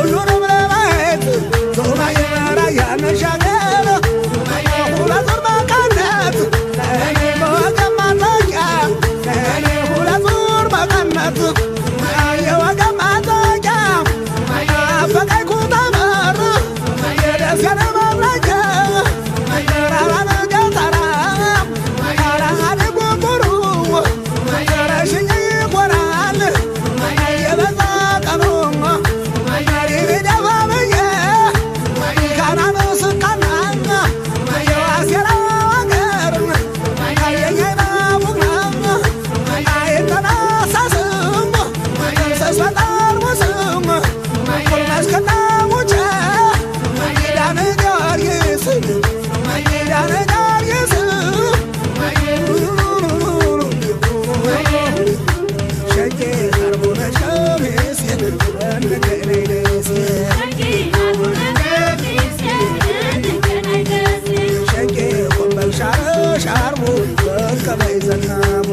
ሁሉንም ለማየት ሶማዬ ራያን ሻገር ሁለት ዙር መቀነት ለእኔ በወገን ማጠቂያ ለእኔ ሁለት ዙር መቀነት የወገን ማጠቂያ አፈቀኝ ኩታበር የደሴን መረጃ ራራን ገጠራ ራራን ጉጉሩ ረሽኝ ይቆራል የበዛ ቀኑ ይደፋ ብዬ ካናን ስቃና የዋሴራ አገር የኛይና ቡግና አይተናሳስም ሰስበጣር ሙስም መስከና ሙቼ ዳነ ጊዮርጊስ ዳነ ጊዮርጊስ ሸጌ ቀርቦነ ሸሚስ እንገናኝ ደስ ሸጌ ቆንበል ሻርሙ ወርቀበይ ዘናሙ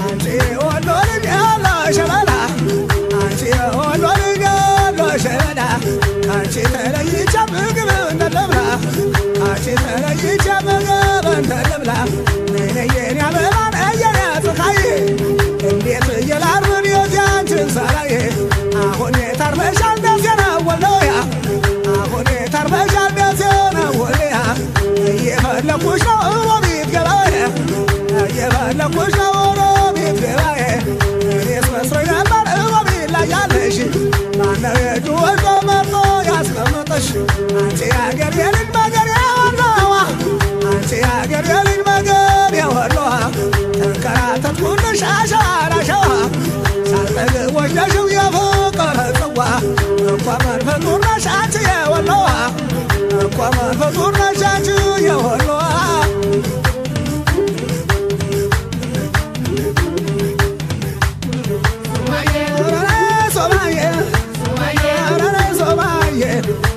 አንቺ ወሎ ልጅ ያለ ሸበላ አንቺ ወሎ ልጅ ያለ ሸበላ አንቺ ተለይቼ ምግብ እንደልብላ አንቺ ተለይቼ ምግብ እንደልብላ ነየኔ አበባ ነየኔ ፀሐይ እንዴት እየላርብን የዚያንችን ሰራይ አሁን የታርበሻል ደሴ ነው ወሎያ አሁን የታርበሻል ደሴ ነው ወሎያ እየፈለኩሽ ነው ሮቢት ገባዬ እየፈለኩሽ ነው ሮቢት ገባዬ እኔስ መስሎኝ ነበር ሮቢት ላይ ያለሽ ማነው የእጁ ወልዶ መርጦ ያስቀመጠሽ አንቺ የአገር የልጅ መገር የወሎዋ አንቺ የአገር የልጅ መገር የወሎዋ ተንከራተትኩልሽ አሸዋ ላሸዋ ሳልጠግብ ወስደሽው የፍቅር ጽዋ እኳ መንፈጡር ነሽ አንቺ የወሎዋ እኳ መንፈጡር ነሽ አንቺ የወሎዋ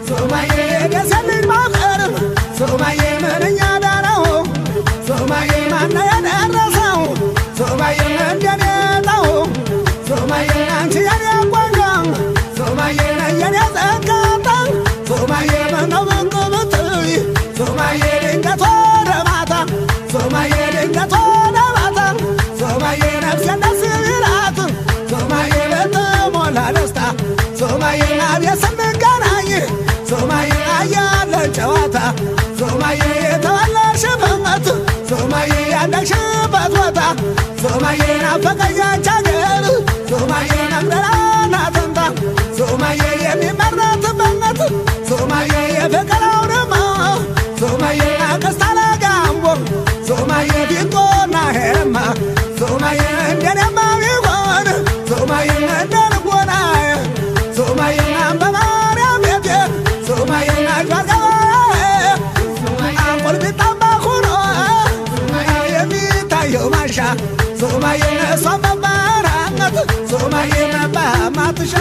ሶማዬ ደሴ ልጅ ማፍቀር ሶማዬ ምንኛ ዳነው ሶማዬ ማነ የደረሰው ሶማዬ እንደኔ ጠው ሶማዬ አንቺ የኔ ቆንጆ ሶማዬ የኔ ዘንጋታ ሶማዬ ምነው ብቅ ብትይ ሶማዬ ድንገት ወደ ማታ ሶማዬ ድንገት ወደ ማታ ሶማዬ ነፍሴን ደስ ይላት ሶማዬ በተሞላ ደስታ ሶማዬ አቤት ስንገናኝ ሶማዬ አያለን ጨዋታ ሶማዬ የተወለድሽበት ሶማዬ ያደግሽበት ቦታ ሶማዬ ናፈቀኝ አንቺ አገር ሶማዬ ነግረና ተንታ ሶማዬ የሚመረትበት ሶማዬ የፍቅረው ድማ ሶማዬ አቀስታለ ጋምቦ ሶማዬ ፊንቆና ሄረማ ሶማዬ እንደኔማ ቢሆን ሶማዬ እንደልቦና ሶማዬ በማርያም ቤቴ ሶማዬ አንቆል ቢጣባ ሁኖ የሚታየው ማሻ ሶማዬ እሷ መባራነት ሶማዬ መባማትሻ